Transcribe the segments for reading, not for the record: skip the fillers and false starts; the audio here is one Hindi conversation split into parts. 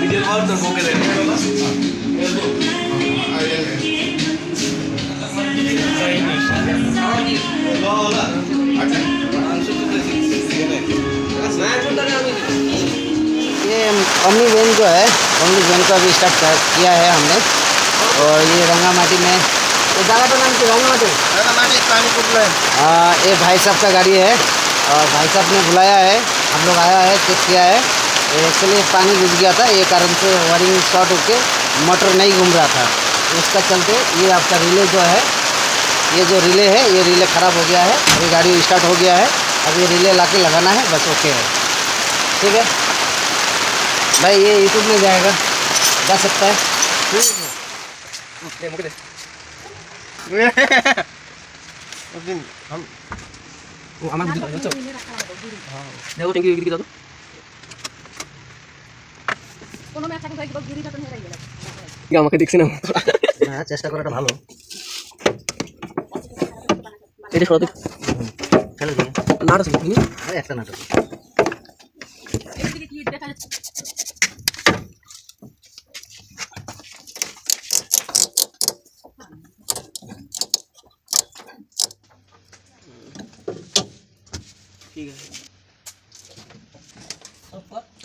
डीजल मार तो को के दे ये ओमनी वैन जो है, ओमनी वैन को अभी स्टार्ट किया है हमने। और ये रंगामाटी में ये जगह का नाम क्या? रंगामाटी पानीपुर। हाँ, ये भाई साहब का गाड़ी है और भाई साहब ने बुलाया है, हम लोग आया है, चेक किया है। एक्चुअली पानी घुस गया था, ये कारण से वायरिंग शॉर्ट होकर मोटर नहीं घूम रहा था। उसका चलते ये आपका रिले जो है, ये जो रिले है, ये रिले ख़राब हो गया है। अभी गाड़ी स्टार्ट हो गया है, अब ये रिले ला के लगाना है, बस ओके है। ठीक है भाई, ये यूट्यूब में जाएगा, जा सकता है। চেষ্টা করাটা ভালো। এটা সরাতে ফেলে দিয়ে নাট আছে কি? আরে একটা নাট আছে। এদিকে কি দেখা যাচ্ছে? ठीक है।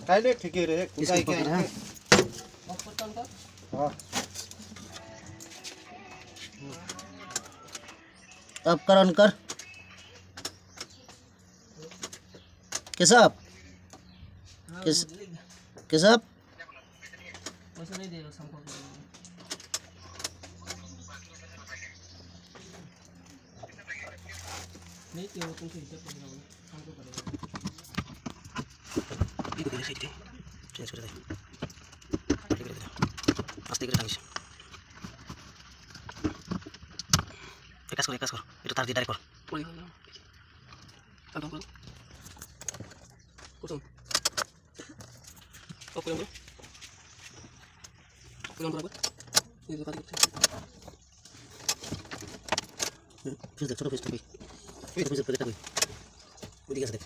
काले ठीक है रे, कुदाई के है। हां। अब कर ऑन कर। किसब पैसा नहीं दे रहा हमको। नहीं कि वो तुमसे हिसाब करेगा, हमको करेगा। ये देखिए सही चेंज कर दे, ठीक है। आस्ते করে টানিস। एक काज कर এটা তার দিয়ে ডাইরেক্ট কর। পড়ি গেল। একদম কর। কোথাও ওকে আমরা ये तो फिर देख छोटा फिर कोई फिर कुछ प्रोजेक्ट कोई वो दिखा सकते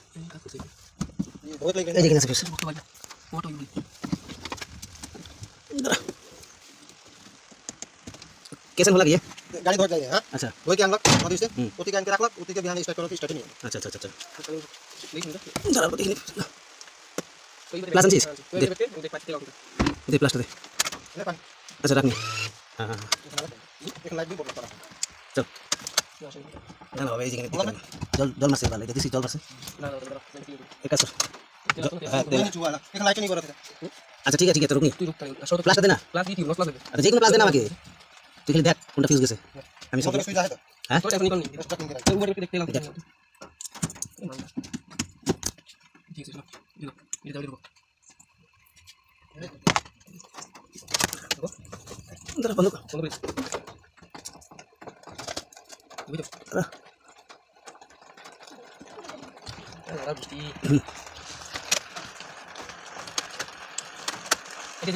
ये बहुत लग रहा है देखना फिर फोटो ये कैसे होला ये गाड़ी बहुत लगी है। हां अच्छा वही के अनलॉक मधु से ओटी के रख लक ओटी के बिहान स्टार्ट करो स्टार्ट नहीं। अच्छा अच्छा अच्छा जरा देखिए प्लास्टिक चीज दे प्लास्टिक दे अच्छा रखनी। हां हां एक लाइट भी बोल पड़ा चल ना ना भाई जी जल जल मत से डाले देखिए जल से ना एक असर नहीं चुआ एक लाइट नहीं बोल रहा था। अच्छा ठीक है तो रुकनी प्लास्टिक देना प्लास की प्लास दे अच्छा जेको प्लास देना बाकी तू खाली देख कोनটা ফিউজ গেছে আমি সব सुई जाए तो हां तो टेक्निकल नहीं स्टॉक नहीं करा ऊपर पे देखते लग ठीक है चलो ये दो अंदर बंद कर चलो भाई यार बुष्टी ये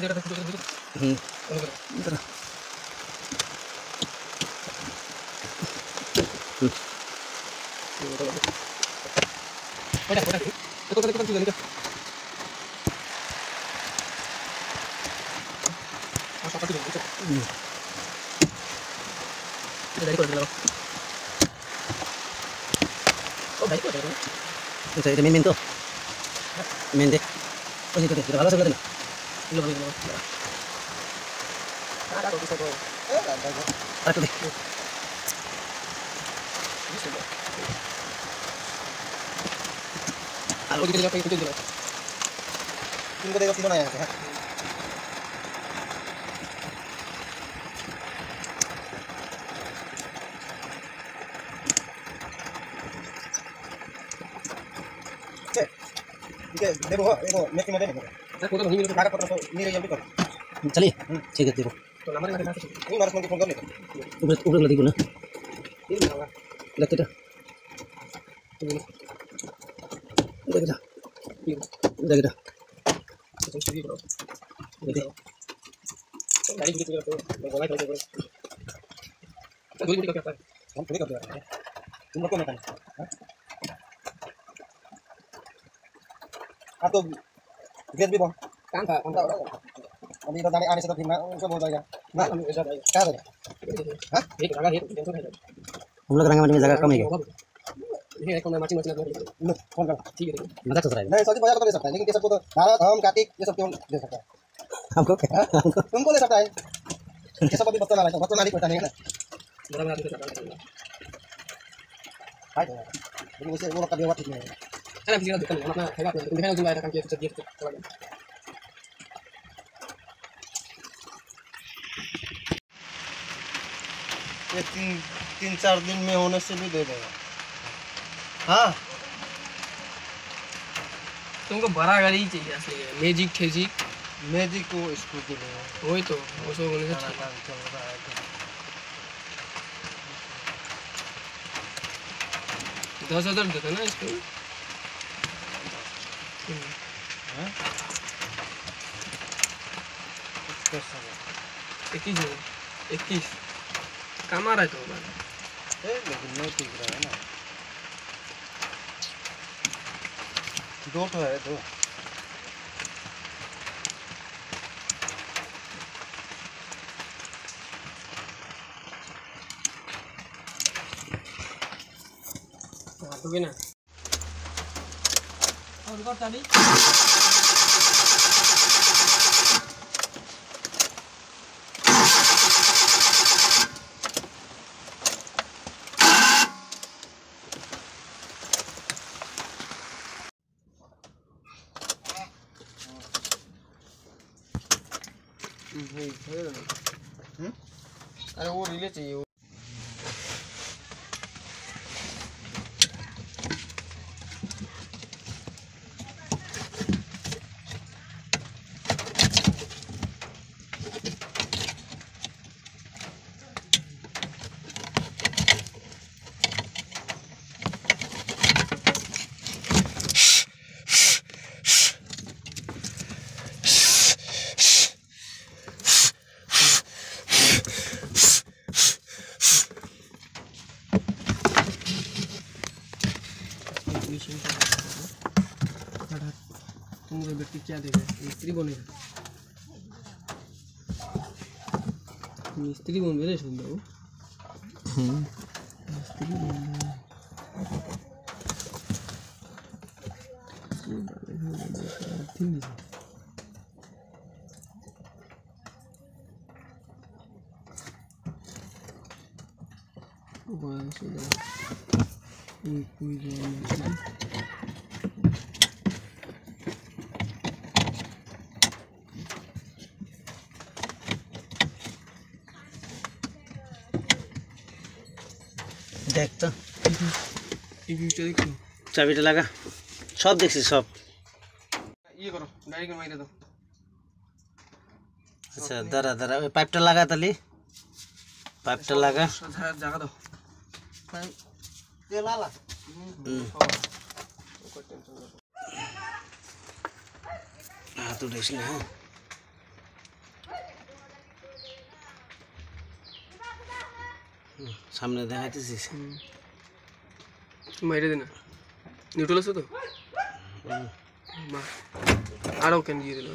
देखो अंदर बड़ा तो निकल अच्छा ये मेन तो मेन दे ওই তো ভালো আছে না আর তো দে আর ওই দিকে যাও দিলো इनको देखो तीनों आए हैं। ठीक है देखो नेट में देखो देखो तो नहीं कागज पत्र नहीं रही अभी करो चलिए ठीक है देखो तो नंबर में नहीं मार्क्स में फोन कर ले ऊपर लगी को ना लगते था देख जा देख जा गाड़ी की तरफ मोबाइल कर दो गोली भी करता है हम थोड़ी करते हैं तुम लोग को नहीं करना आप तो गैस भी बहुत काम था अभी इधर आने से तो फिर ना सब हो जाएगा ना ऐसा जाएगा क्या होगा हां एक जगह है टेंशन है हम लोग रंगामाटी में जगह कम है ये कौन माची माची ना फोन कर ठीक है मजाक चल रहा है नहीं सच बात तो ले सकता है लेकिन ये सबको तो भारत हम कार्तिक ये सब क्यों दे सकता है हमको क्या तुमको ले सकता है ये सब अभी बच्चा ना बच्चा मालिक पता नहीं है ना बड़ा बड़ा हाय लेकिन उसे वो का व्यवहार ठीक नहीं है चल हम सीधा देखते हैं अपना खाएगा अपना दिखाना जो आया काम किया सब ये चला गया ये 3-4 दिन में होने से भी दे देगा हाँ तुमको बड़ा गाड़ी ही चाहिए असली मैजिक ठेजिक मैजिक को स्कूटी ले वही तो वो सब होने से चल रहा है 10,000 देता ना इसको हाँ 21 कमा रहा है तो लेकिन नहीं टिक रहा है ना दो तो है दो तो भी ना और रिकॉर्ड चाली अरे वो रिले चाहिए वो तुम व्यक्ति क्या देगा मिस्त्री बनेगा मिस्त्री बन मेरे सुन दो मिस्त्री बन देख तो देखो चाबीटा लगा सब देखছি सब ये करो डायरेक्ट मार दो अच्छा दरा दरा पाइपटा लगा तली पाइपटा लगा जगह दो ये लाला हाँ तो देख ले हाँ सामने देखाइतेছিস माइरे देना न्यूट्रल আছে তো মা আরও কেন দিয়ে দিল